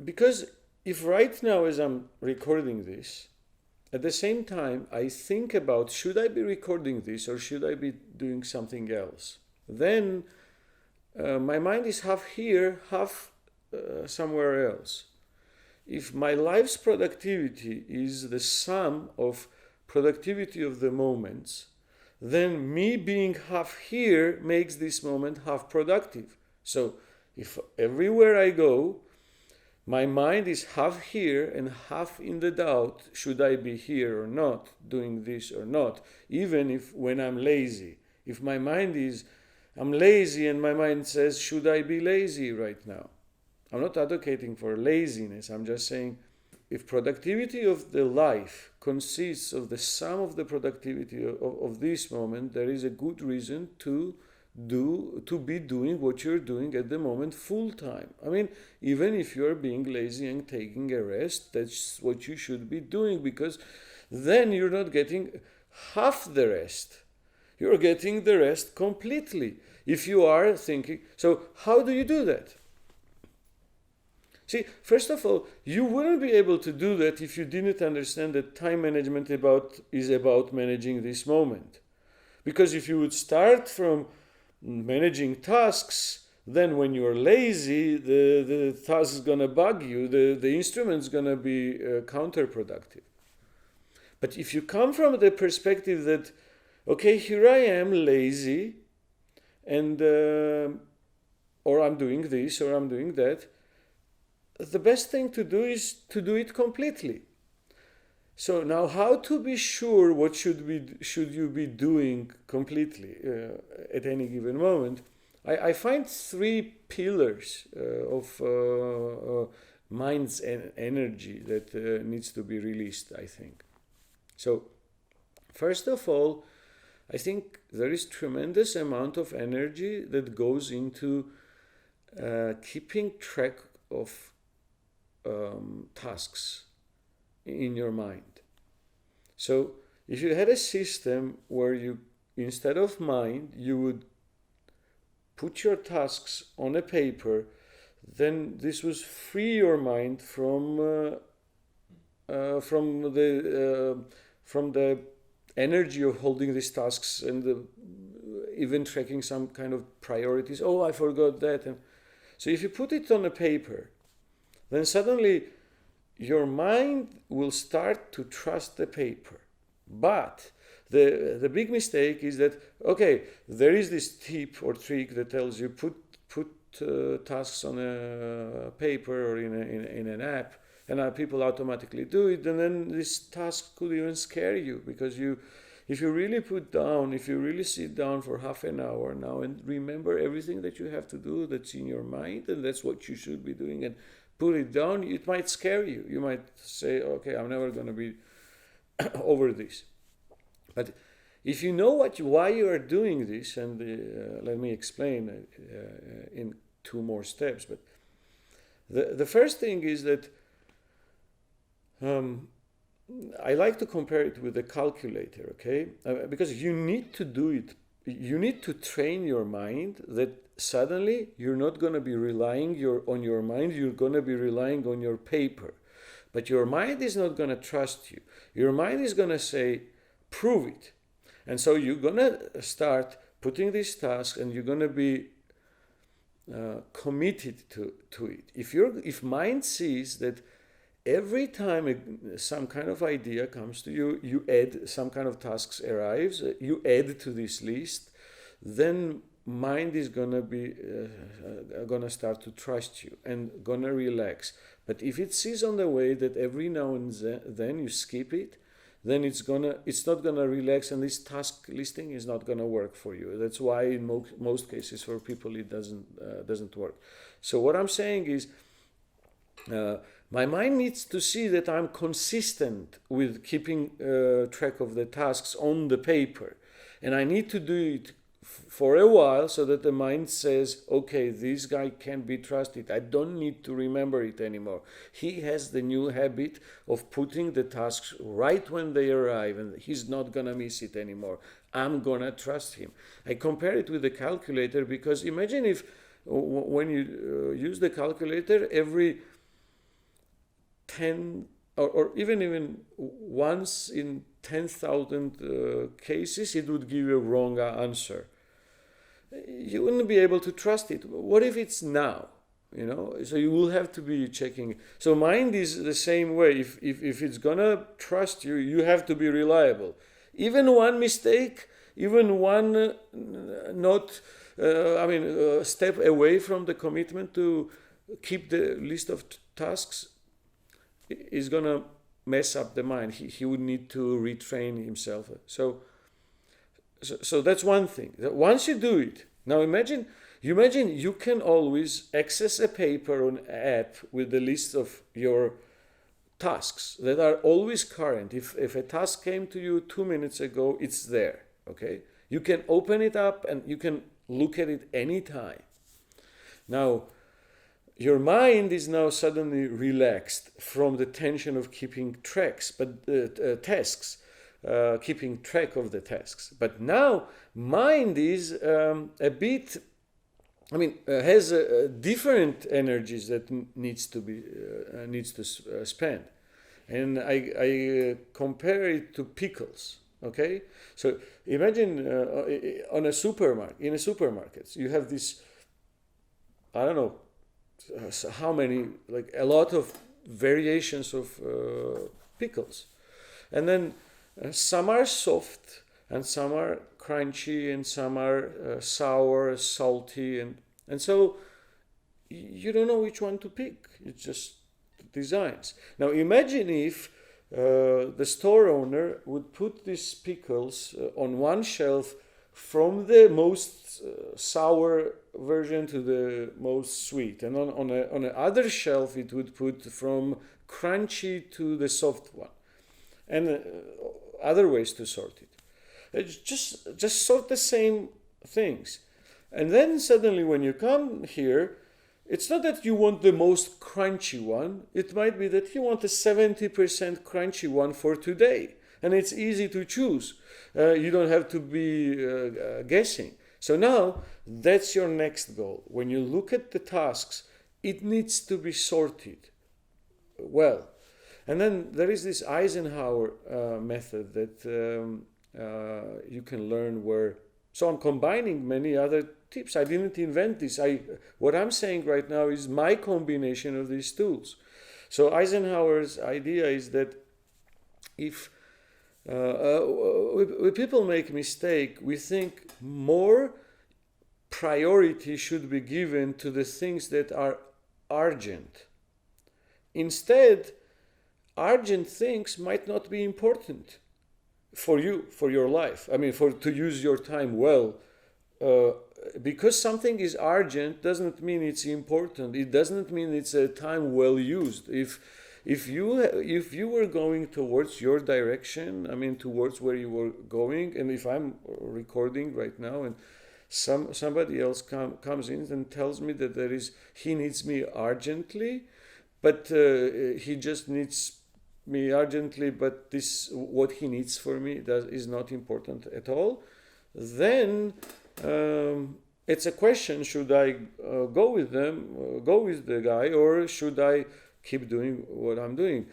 Because if right now, as I'm recording this, at the same time, I think about, should I be recording this or should I be doing something else? Then my mind is half here, half somewhere else. If my life's productivity is the sum of productivity of the moments, then me being half here makes this moment half productive. So if everywhere I go, my mind is half here and half in the doubt, should I be here or not, doing this or not, even if when I'm lazy. If my mind is, I'm lazy and my mind says, should I be lazy right now? I'm not advocating for laziness. I'm just saying if productivity of the life consists of the sum of the productivity of this moment, there is a good reason to be doing what you're doing at the moment full time. I mean, even if you're being lazy and taking a rest, that's what you should be doing, because then you're not getting half the rest. You're getting the rest completely. If you are thinking, so how do you do that? See, first of all, you wouldn't be able to do that if you didn't understand that time management is about managing this moment. Because if you would start from managing tasks, then when you're lazy, the task is going to bug you, the instrument's going to be counterproductive. But if you come from the perspective that, okay, here I am lazy, and or I'm doing this or I'm doing that, the best thing to do is to do it completely. So now, how to be sure what should you be doing completely at any given moment? I find three pillars of mind's energy that needs to be released, I think. So, first of all, I think there is tremendous amount of energy that goes into keeping track of tasks in your mind. So if you had a system where you, instead of mind, you would put your tasks on a paper, then this would free your mind from the energy of holding these tasks and even tracking some kind of priorities. Oh, I forgot that. And so if you put it on a paper, then suddenly your mind will start to trust the paper. But the big mistake is that, okay, there is this tip or trick that tells you put tasks on a paper or in an app, and people automatically do it, and then this task could even scare you, because if you really sit down for half an hour now and remember everything that you have to do that's in your mind, and that's what you should be doing, and put it down, it might scare you. You might say, okay, I'm never going to be over this. But if you know why you are doing this, and let me explain in two more steps. But the first thing is that I like to compare it with a calculator, okay? Because you need to do it. You need to train your mind that suddenly you're not going to be relying on your mind, you're going to be relying on your paper. But your mind is not going to trust you. Your mind is going to say, prove it. And so you're going to start putting these tasks, and you're going to be committed to it. If mind sees that every time some kind of idea comes to you, you add some kind of tasks arrives, you add to this list, then mind is gonna start to trust you and gonna relax. But if it sees on the way that every now and then you skip it, then it's not gonna relax, and this task listing is not gonna work for you. That's why in most cases for people it doesn't work. So what I'm saying is, my mind needs to see that I'm consistent with keeping track of the tasks on the paper, and I need to do it for a while so that the mind says, okay, this guy can be trusted. I don't need to remember it anymore. He has the new habit of putting the tasks right when they arrive, and he's not gonna miss it anymore. I'm gonna trust him. I compare it with the calculator, because imagine if when you use the calculator, every 10 or even once in 10,000 cases, it would give you a wrong answer. You wouldn't be able to trust it. What if it's now? So you will have to be checking. So mind is the same way. If it's gonna trust you, you have to be reliable. Even one mistake, even one step away from the commitment to keep the list of tasks is gonna mess up the mind. He would need to retrain himself. So that's one thing. Once you do it, now imagine you can always access a paper or an app with the list of your tasks that are always current. If a task came to you 2 minutes ago, it's there. Okay, you can open it up and you can look at it anytime. Now, your mind is now suddenly relaxed from the tension of keeping tasks, keeping track of the tasks. But now, mind is has different energies that needs to spend, and I compare it to pickles. Okay, so imagine in a supermarket, you have this, I don't know how many, like a lot of variations of pickles, and then some are soft and some are crunchy and some are sour, salty, and so you don't know which one to pick. It's just designs. Now imagine if the store owner would put these pickles on one shelf from the most sour version to the most sweet, and on a other shelf it would put from crunchy to the soft one, and other ways to sort it. It's just sort the same things, and then suddenly when you come here, it's not that you want the most crunchy one. It might be that you want a 70% crunchy one for today. And it's easy to choose. You don't have to be guessing. So now, that's your next goal. When you look at the tasks, it needs to be sorted well. And then there is this Eisenhower method that you can learn where... So I'm combining many other tips. I didn't invent this. What I'm saying right now is my combination of these tools. So Eisenhower's idea is that if when people make mistake, we think more priority should be given to the things that are urgent. Instead, urgent things might not be important for you, for your life. I mean, to use your time well. Because something is urgent doesn't mean it's important. It doesn't mean it's a time well used. If you were going towards your direction, I mean towards where you were going, and if I'm recording right now and somebody else comes in and tells me that he needs me urgently, but he just needs me urgently, but what he needs for me is not important at all, then it's a question: should I go with the guy, or should I keep doing what I'm doing?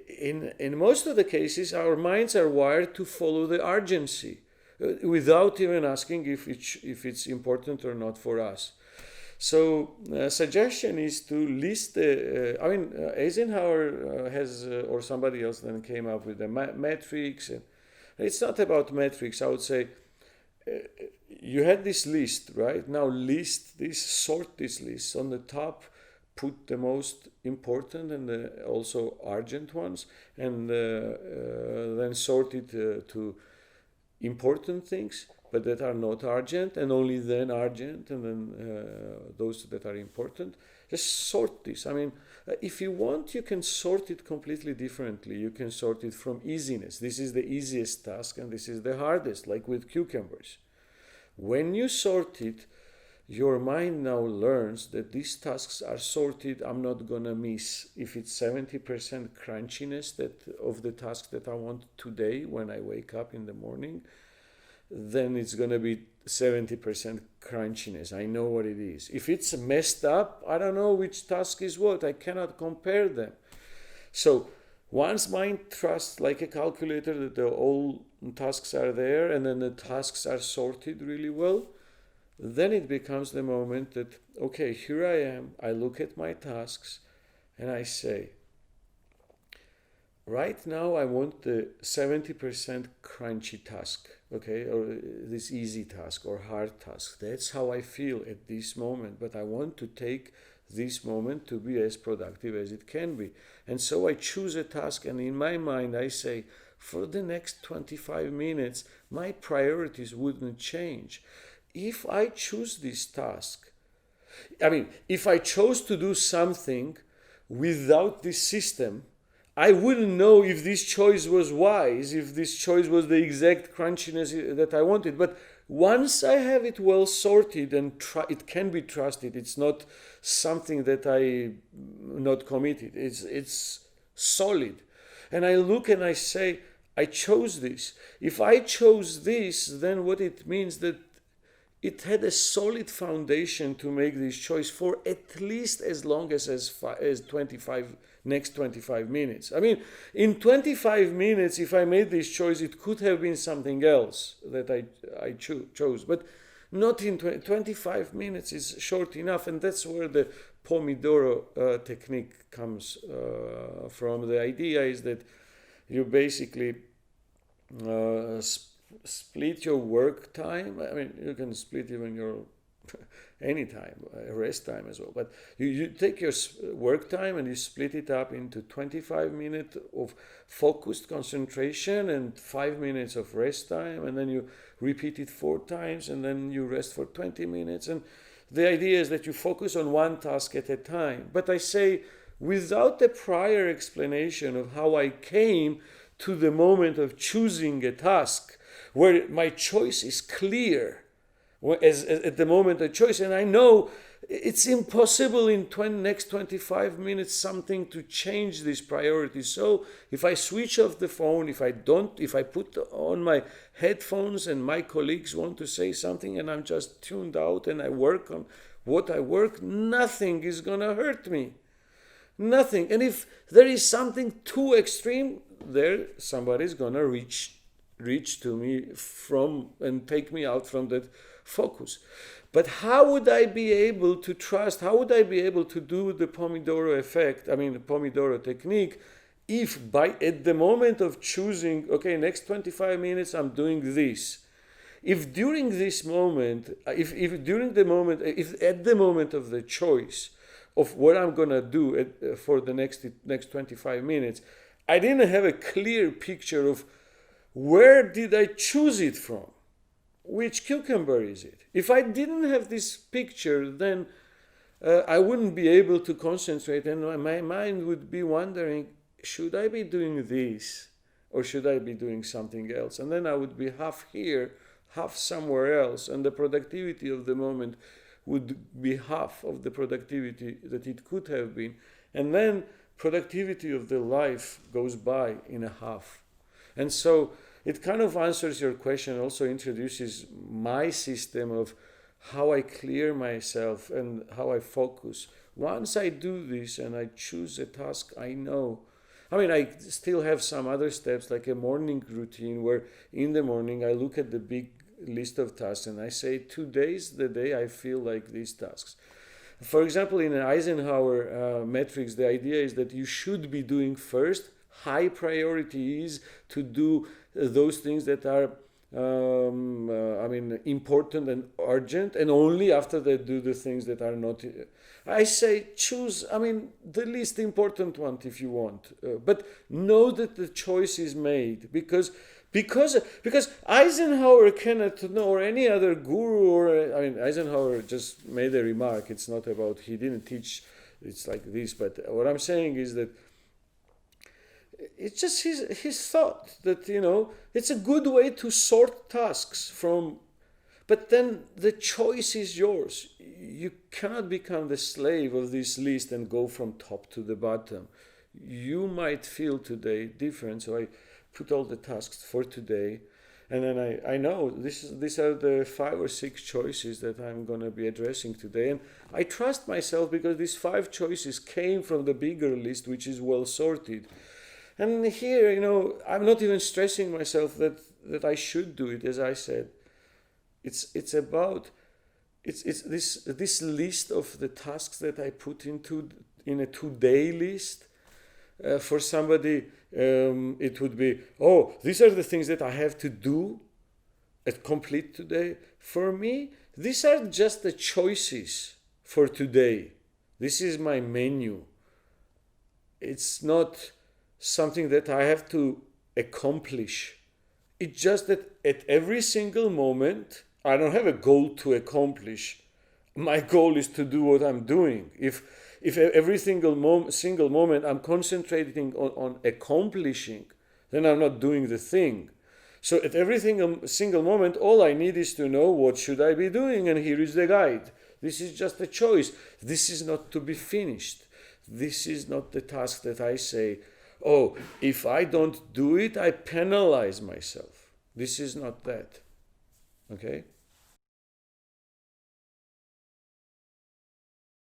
In most of the cases, our minds are wired to follow the urgency without even asking if it's important or not for us. So suggestion is to list Eisenhower has or somebody else then came up with the metrics, and it's not about metrics. I would say you had this list, right? Now sort this list. On the top, put the most important and also urgent ones, and then sort it to important things, but that are not urgent, and only then urgent, and then those that are important. Just sort this. I mean, if you want, you can sort it completely differently. You can sort it from easiness. This is the easiest task, and this is the hardest, like with cucumbers. When you sort it, your mind now learns that these tasks are sorted. I'm not gonna miss. If it's 70% crunchiness of the task that I want today when I wake up in the morning, then it's gonna be 70% crunchiness. I know what it is. If it's messed up, I don't know which task is what. I cannot compare them. So once mind trusts like a calculator that all tasks are there and then the tasks are sorted really well, then it becomes the moment that, okay, here I am, I look at my tasks and I say, right now I want the 70% crunchy task, okay, or this easy task or hard task. That's how I feel at this moment, but I want to take this moment to be as productive as it can be. And so I choose a task, and in my mind I say, for the next 25 minutes, my priorities wouldn't change. If I choose this task, if I chose to do something without this system, I wouldn't know if this choice was wise, if this choice was the exact crunchiness that I wanted. But once I have it well sorted and it can be trusted, it's not something that I not committed. It's solid. And I look and I say, I chose this. If I chose this, then what it means that it had a solid foundation to make this choice for at least as long as 25 next 25 minutes. In 25 minutes, if I made this choice, it could have been something else that I chose, but not in 25 minutes is short enough, and that's where the Pomodoro technique comes from. The idea is that you basically split your work time. You can split even your any time, rest time as well. But you take your work time and you split it up into 25 minutes of focused concentration and 5 minutes of rest time, and then you repeat it 4 times, and then you rest for 20 minutes. And the idea is that you focus on one task at a time. But I say, without the prior explanation of how I came to the moment of choosing a task, where my choice is clear, as at the moment of choice, and I know it's impossible in next 25 minutes something to change these priorities. So if I switch off the phone, if I put on my headphones and my colleagues want to say something and I'm just tuned out and I work on what I work, nothing is gonna hurt me. Nothing. And if there is something too extreme, somebody's gonna reach to me from and take me out from that focus. But how would I be able to trust, how would I be able to do the Pomodoro effect, the Pomodoro technique, if at the moment of choosing, okay, next 25 minutes I'm doing this, if during this moment, if at the moment of the choice of what I'm gonna do for the next 25 minutes, I didn't have a clear picture of where did I choose it from? Which cucumber is it? If I didn't have this picture, then I wouldn't be able to concentrate, and my mind would be wondering, should I be doing this or should I be doing something else? And then I would be half here, half somewhere else, and the productivity of the moment would be half of the productivity that it could have been. And then productivity of the life goes by in a half. And so it kind of answers your question, also introduces my system of how I clear myself and how I focus. Once I do this and I choose a task, I know. I still have some other steps, like a morning routine where in the morning I look at the big list of tasks and I say, today's the day I feel like these tasks. For example, in an Eisenhower metrics, the idea is that you should be doing first. High priority is to do those things that are important and urgent, and only after that do the things that are not. I say choose, the least important one if you want, but know that the choice is made because Eisenhower cannot know, or any other guru, or Eisenhower just made a remark. It's not about, he didn't teach it's like this, but what I'm saying is that it's just his thought that, it's a good way to sort tasks from, but then the choice is yours. You cannot become the slave of this list and go from top to the bottom. You might feel today different, so I put all the tasks for today, And then I know these are the 5 or 6 choices that I'm going to be addressing today. And I trust myself because these 5 choices came from the bigger list, which is well sorted. And here, I'm not even stressing myself that I should do it, as I said. It's this list of the tasks that I put in a today list. For somebody, it would be, these are the things that I have to do and complete today. For me, these are just the choices for today. This is my menu. It's not something that I have to accomplish. It's just that at every single moment, I don't have a goal to accomplish. My goal is to do what I'm doing. If every single moment I'm concentrating on accomplishing, then I'm not doing the thing. So at every single moment, all I need is to know what should I be doing, and here is the guide. This is just a choice. This is not to be finished. This is not the task that I say, if I don't do it, I penalize myself. This is not that. Okay?